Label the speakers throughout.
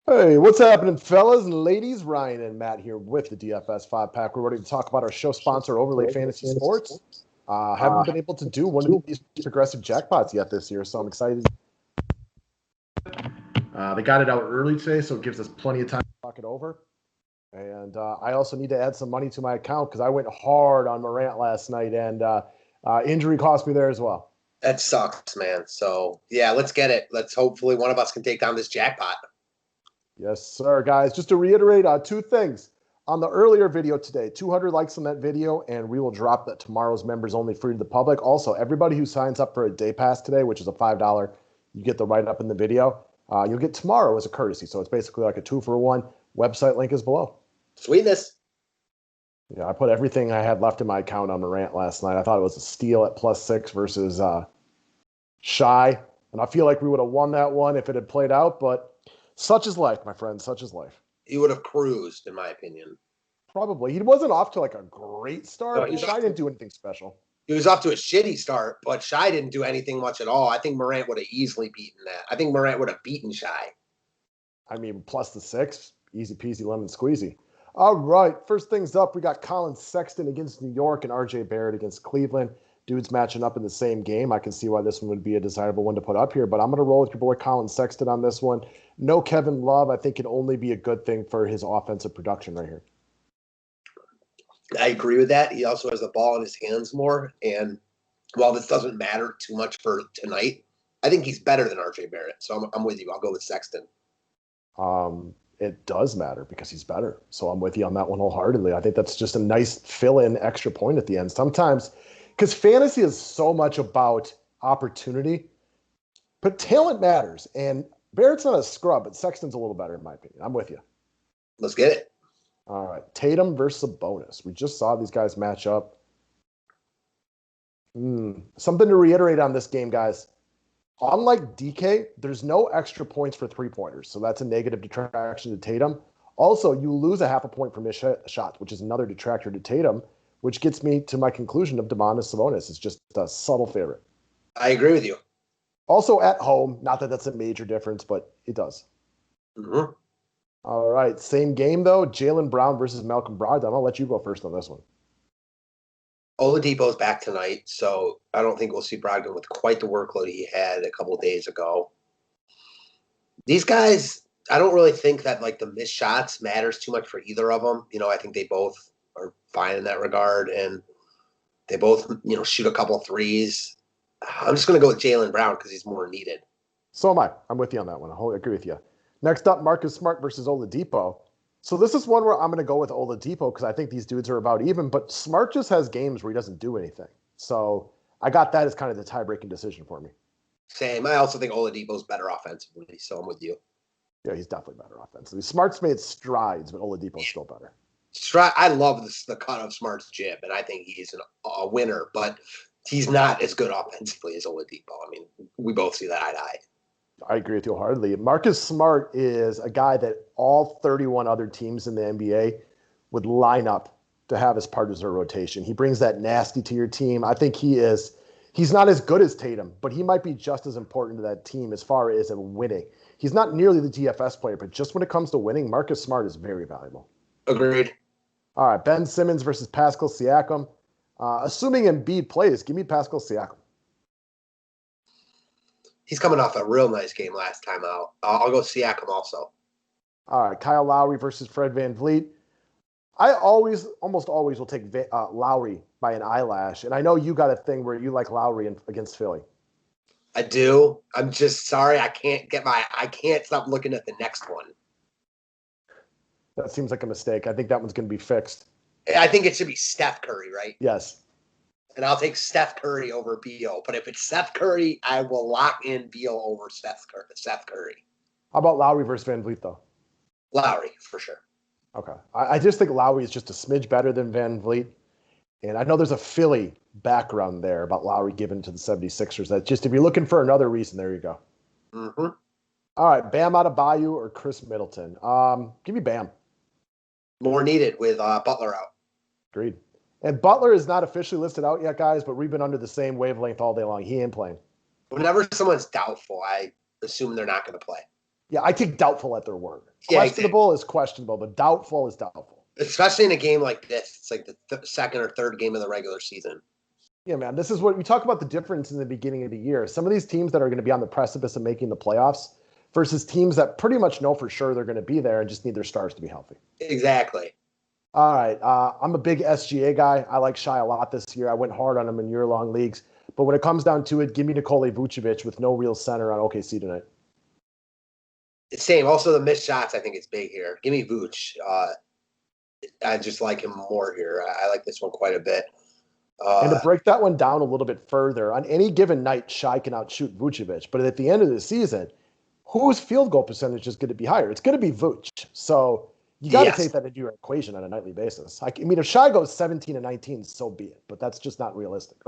Speaker 1: Hey, what's happening, fellas and ladies? Ryan and Matt here with the DFS 5-pack. We're ready to talk about our show sponsor, Overlay Fantasy Sports. Haven't been able to do one of these progressive jackpots yet this year, so I'm excited. They got it out early today, so it gives us plenty of time to talk it over. And I also need to add some money to my account because I went hard on Morant last night, and injury cost me there as well.
Speaker 2: That sucks, man. So, yeah, let's get it. Let's hopefully one of us can take down this jackpot.
Speaker 1: Yes, sir, guys. Just to reiterate two things. On the earlier video today, 200 likes on that video, and we will drop that tomorrow's members only free to the public. Also, everybody who signs up for a day pass today, which is a $5, you get the write-up in the video. You'll get tomorrow as a courtesy. So it's basically like a 2-for-1. Website link is below.
Speaker 2: Sweetness.
Speaker 1: Yeah, I put everything I had left in my account on Morant last night. I thought it was a steal at +6 versus Shy. And I feel like we would have won that one if it had played out, but such is life, my friend. Such is life.
Speaker 2: He would have cruised, in my opinion.
Speaker 1: Probably. He wasn't off to like a great start.
Speaker 2: No,
Speaker 1: Shy didn't do anything special.
Speaker 2: He was off to a shitty start, but Shy didn't do anything much at all. I think Morant would have easily beaten that. I think Morant would have beaten Shy.
Speaker 1: I mean, plus the 6. Easy peasy lemon squeezy. All right. First things up, we got Colin Sexton against New York and RJ Barrett against Cleveland. Dudes matching up in the same game. I can see why this one would be a desirable one to put up here, but I'm going to roll with your boy Colin Sexton on this one. No Kevin Love, I think, can only be a good thing for his offensive production right here.
Speaker 2: I agree with that. He also has the ball in his hands more, and while this doesn't matter too much for tonight, I think he's better than RJ Barrett, so I'm with you. I'll go with Sexton.
Speaker 1: It does matter because he's better, so I'm with you on that one wholeheartedly. I think that's just a nice fill-in extra point at the end. Sometimes, because fantasy is so much about opportunity, but talent matters. And Barrett's not a scrub, but Sexton's a little better in my opinion. I'm with you.
Speaker 2: Let's get it.
Speaker 1: All right. Tatum versus Sabonis. We just saw these guys match up. Something to reiterate on this game, guys. Unlike DK, there's no extra points for three-pointers, so that's a negative detraction to Tatum. Also, you lose a half a point for missed shots, which is another detractor to Tatum, which gets me to my conclusion of Domantas Sabonis is just a subtle favorite.
Speaker 2: I agree with you.
Speaker 1: Also at home, not that that's a major difference, but it does.
Speaker 2: Mm-hmm.
Speaker 1: All right, same game though. Jaylen Brown versus Malcolm Brogdon. I'll let you go first on this one.
Speaker 2: Oladipo's back tonight, so I don't think we'll see Brogdon with quite the workload he had a couple of days ago. These guys, I don't really think that like the missed shots matters too much for either of them. I think they both are fine in that regard, and they both, shoot a couple threes. I'm just going to go with Jaylen Brown because he's more needed.
Speaker 1: So am I. I'm with you on that one. I agree with you. Next up, Marcus Smart versus Oladipo. So this is one where I'm going to go with Oladipo because I think these dudes are about even, but Smart just has games where he doesn't do anything. So I got that as kind of the tie-breaking decision for me.
Speaker 2: Same. I also think Oladipo's better offensively, so I'm with you.
Speaker 1: Yeah, he's definitely better offensively. Smart's made strides, but Oladipo's still better.
Speaker 2: I love the cut of Smart's jib, and I think he's a winner, but he's not as good offensively as Oladipo. I mean, we both see that eye to eye.
Speaker 1: I agree with you wholeheartedly. Marcus Smart is a guy that all 31 other teams in the NBA would line up to have as part of their rotation. He brings that nasty to your team. I think he's not as good as Tatum, but he might be just as important to that team as far as winning. He's not nearly the DFS player, but just when it comes to winning, Marcus Smart is very valuable.
Speaker 2: Agreed.
Speaker 1: All right, Ben Simmons versus Pascal Siakam. Assuming Embiid plays, give me Pascal Siakam.
Speaker 2: He's coming off a real nice game last time out. I'll go Siakam also.
Speaker 1: All right, Kyle Lowry versus Fred VanVleet. I almost always will take Lowry by an eyelash, and I know you got a thing where you like Lowry against Philly.
Speaker 2: I do. I'm just sorry I can't stop looking at the next one.
Speaker 1: That seems like a mistake. I think that one's going to be fixed.
Speaker 2: I think it should be Steph Curry, right?
Speaker 1: Yes.
Speaker 2: And I'll take Steph Curry over Beal. But if it's Steph Curry, I will lock in Beal over Steph Curry.
Speaker 1: How about Lowry versus VanVleet, though?
Speaker 2: Lowry, for sure.
Speaker 1: Okay. I just think Lowry is just a smidge better than VanVleet. And I know there's a Philly background there about Lowry given to the 76ers. That just, if you're looking for another reason, there you go.
Speaker 2: Mm-hmm.
Speaker 1: All right, Bam Adebayo or Chris Middleton? Give me Bam.
Speaker 2: More needed with Butler out.
Speaker 1: Agreed. And Butler is not officially listed out yet, guys, but we've been under the same wavelength all day long. He ain't playing.
Speaker 2: Whenever someone's doubtful, I assume they're not going to play.
Speaker 1: Yeah, I take doubtful at their word.
Speaker 2: Yeah,
Speaker 1: Questionable is questionable, but doubtful is doubtful.
Speaker 2: especially in a game like this. It's like the second or third game of the regular season.
Speaker 1: Yeah, man, this is what we talk about the difference in the beginning of the year. Some of these teams that are going to be on the precipice of making the playoffs versus teams that pretty much know for sure they're going to be there and just need their stars to be healthy.
Speaker 2: Exactly.
Speaker 1: All right. I'm a big SGA guy. I like Shai a lot this year. I went hard on him in year-long leagues. But when it comes down to it, give me Nikola Vucevic with no real center on OKC tonight.
Speaker 2: Same. Also, the missed shots, I think it's big here. Give me Vooch. I just like him more here. I like this one quite a bit.
Speaker 1: And to break that one down a little bit further, on any given night, Shai can outshoot Vucevic. But at the end of the season, whose field goal percentage is going to be higher? It's going to be Vooch. So you got to take that into your equation on a nightly basis. I mean, if Shai goes 17 and 19, so be it. But that's just not realistic.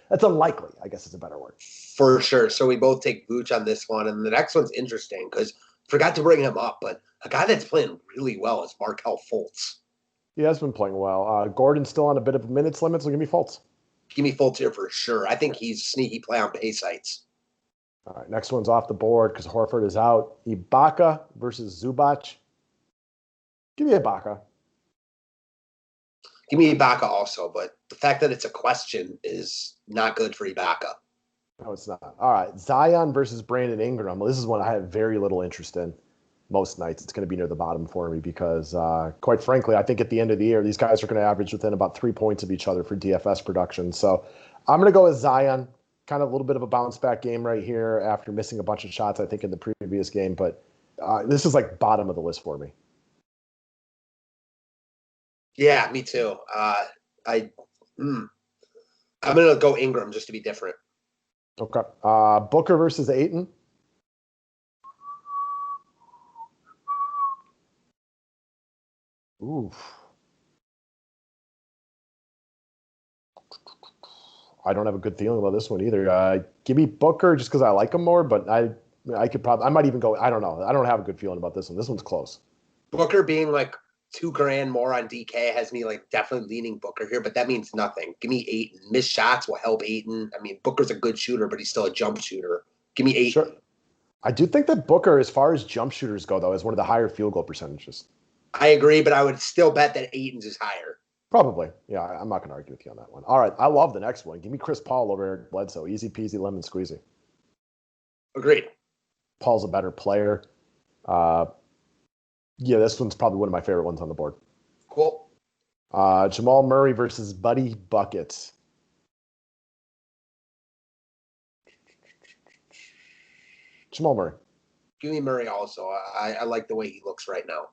Speaker 1: That's unlikely, I guess is a better word.
Speaker 2: For sure. So we both take Vooch on this one. And the next one's interesting because forgot to bring him up, but a guy that's playing really well is Markelle Fultz.
Speaker 1: He has been playing well. Gordon's still on a bit of minutes limit, so give me Fultz.
Speaker 2: Give me Fultz here for sure. I think he's a sneaky play on pay sites.
Speaker 1: All right, next one's off the board because Horford is out. Ibaka versus Zubac. Give me Ibaka.
Speaker 2: Give me Ibaka also, but the fact that it's a question is not good for Ibaka.
Speaker 1: No, it's not. All right, Zion versus Brandon Ingram. Well, this is one I have very little interest in. Most nights it's going to be near the bottom for me because, quite frankly, I think at the end of the year, these guys are going to average within about 3 points of each other for DFS production. So I'm going to go with Zion. Kind of a little bit of a bounce back game right here after missing a bunch of shots, I think, in the previous game. But this is like bottom of the list for me.
Speaker 2: Yeah, me too. I'm going to go Ingram just to be different.
Speaker 1: Okay. Booker versus Ayton. Oof. I don't have a good feeling about this one either. Give me Booker just because I like him more, but I might even go. I don't know. I don't have a good feeling about this one. This one's close.
Speaker 2: Booker being like $2,000 more on DK has me like definitely leaning Booker here, but that means nothing. Give me Ayton. Missed shots will help Ayton. I mean, Booker's a good shooter, but he's still a jump shooter. Give me Ayton.
Speaker 1: Sure. I do think that Booker, as far as jump shooters go, though, is one of the higher field goal percentages.
Speaker 2: I agree, but I would still bet that Ayton's is higher.
Speaker 1: Probably. Yeah, I'm not going to argue with you on that one. All right, I love the next one. Give me Chris Paul over Eric Bledsoe. Easy peasy, lemon squeezy.
Speaker 2: Agreed.
Speaker 1: Paul's a better player. Yeah, this one's probably one of my favorite ones on the board.
Speaker 2: Cool.
Speaker 1: Jamal Murray versus Buddy Bucket. Jamal Murray.
Speaker 2: Give me Murray also. I like the way he looks right now.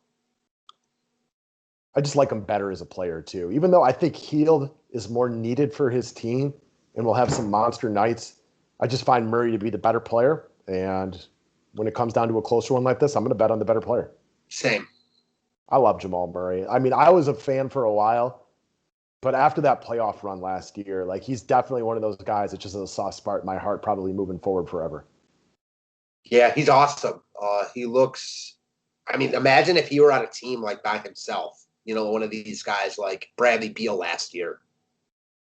Speaker 1: I just like him better as a player, too. Even though I think Hield is more needed for his team and will have some monster nights, I just find Murray to be the better player. And when it comes down to a closer one like this, I'm going to bet on the better player.
Speaker 2: Same.
Speaker 1: I love Jamal Murray. I mean, I was a fan for a while, but after that playoff run last year, like he's definitely one of those guys that just has a soft spot in my heart, probably moving forward forever.
Speaker 2: Yeah, he's awesome. He looks, I mean, imagine if he were on a team like by himself, you know, one of these guys like Bradley Beal last year.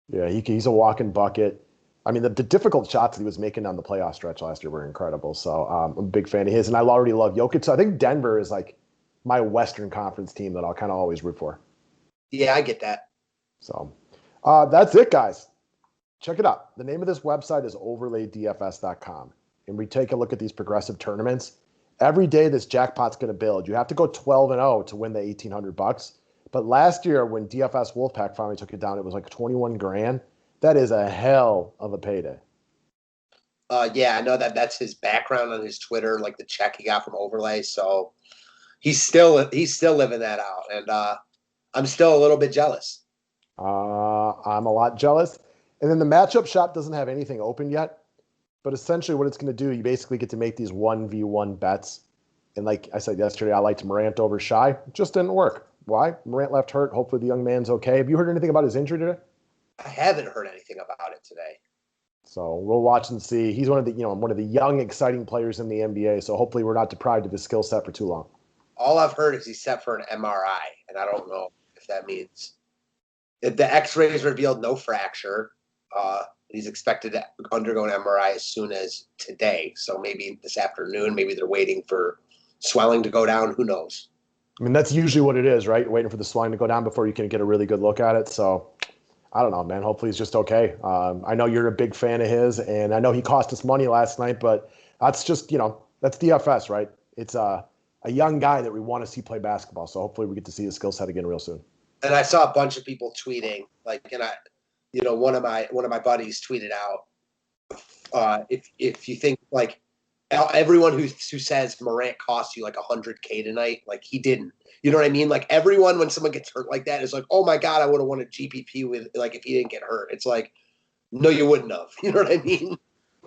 Speaker 1: Yeah, he's a walking bucket. I mean, the difficult shots that he was making on the playoff stretch last year were incredible. So I'm a big fan of his, and I already love Jokic. So I think Denver is like my Western Conference team that I'll kind of always root for.
Speaker 2: Yeah, I get that.
Speaker 1: So that's it, guys. Check it out. The name of this website is overlaydfs.com. And we take a look at these progressive tournaments. Every day this jackpot's going to build. You have to go 12-0 to win the $1,800. But last year when DFS Wolfpack finally took it down, it was like 21 grand. That is a hell of a payday.
Speaker 2: Yeah, I know that's his background on his Twitter, like the check he got from Overlay. So he's still living that out, and I'm still a little bit jealous.
Speaker 1: I'm a lot jealous. And then the matchup shop doesn't have anything open yet. But essentially what it's going to do, you basically get to make these 1v1 bets. And like I said yesterday, I liked Morant over Shai. It just didn't work. Why? Morant left hurt. Hopefully the young man's okay. Have you heard anything about his injury today?
Speaker 2: I haven't heard anything about it today.
Speaker 1: So we'll watch and see. He's one of the young, exciting players in the NBA. So hopefully we're not deprived of his skill set for too long.
Speaker 2: All I've heard is he's set for an MRI, and I don't know if that means if the X-rays revealed no fracture. He's expected to undergo an MRI as soon as today. So maybe this afternoon, maybe they're waiting for swelling to go down. Who knows?
Speaker 1: I mean, that's usually what it is, right? You're waiting for the swelling to go down before you can get a really good look at it. So I don't know, man. Hopefully he's just okay. I know you're a big fan of his, and I know he cost us money last night, but that's just, that's DFS, right? It's a young guy that we want to see play basketball. So hopefully we get to see his skill set again real soon.
Speaker 2: And I saw a bunch of people tweeting, one of my buddies tweeted out, if you think like everyone who says Morant cost you like $100K tonight, like he didn't. You know what I mean? Like everyone, when someone gets hurt like that, is like, oh my God, I would have won a GPP with like if he didn't get hurt. It's like, no, you wouldn't have. You know what I mean?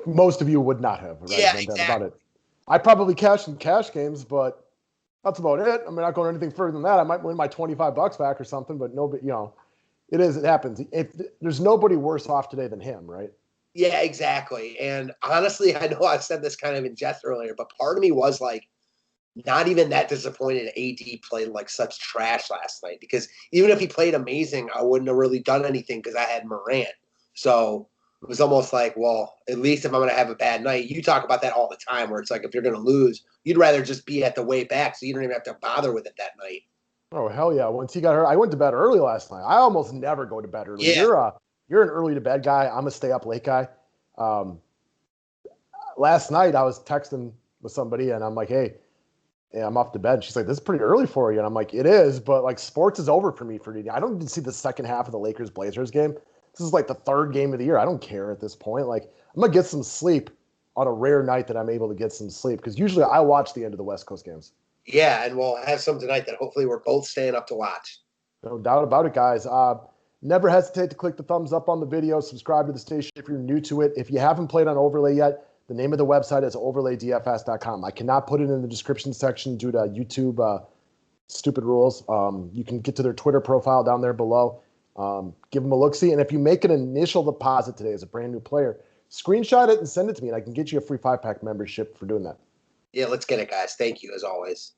Speaker 1: Most of you would not have. Right?
Speaker 2: Yeah,
Speaker 1: no
Speaker 2: exactly.
Speaker 1: doubt about it. I probably cashed in cash games, but that's about it. I'm not going anything further than that. I might win my $25 back or something, but nobody, it happens. There's nobody worse off today than him, right?
Speaker 2: Yeah, exactly. And honestly, I know I said this kind of in jest earlier, but part of me was like, not even that disappointed AD played like such trash last night, because even if he played amazing, I wouldn't have really done anything because I had Morant. So it was almost like, well, at least if I'm going to have a bad night, you talk about that all the time where it's like if you're going to lose, you'd rather just be at the way back so you don't even have to bother with it that night.
Speaker 1: Oh, hell yeah. Once he got hurt, I went to bed early last night. I almost never go to bed early.
Speaker 2: Yeah.
Speaker 1: You're an early to bed guy. I'm a stay up late guy. Last night I was texting with somebody and I'm like, hey, I'm off to bed. And she's like, this is pretty early for you. And I'm like, it is, but like sports is over for me for today. I don't even see the second half of the Lakers-Blazers game. This is like the third game of the year. I don't care at this point. Like I'm going to get some sleep on a rare night that I'm able to get some sleep, because usually I watch the end of the West Coast games.
Speaker 2: Yeah, and we'll have some tonight that hopefully we're both staying up to watch.
Speaker 1: No doubt about it, guys. Never hesitate to click the thumbs up on the video. Subscribe to the station if you're new to it. If you haven't played on Overlay yet, the name of the website is overlaydfs.com. I cannot put it in the description section due to YouTube stupid rules. You can get to their Twitter profile down there below. Give them a look-see. And if you make an initial deposit today as a brand new player, screenshot it and send it to me, and I can get you a free 5-pack membership for doing that.
Speaker 2: Yeah, let's get it, guys. Thank you, as always.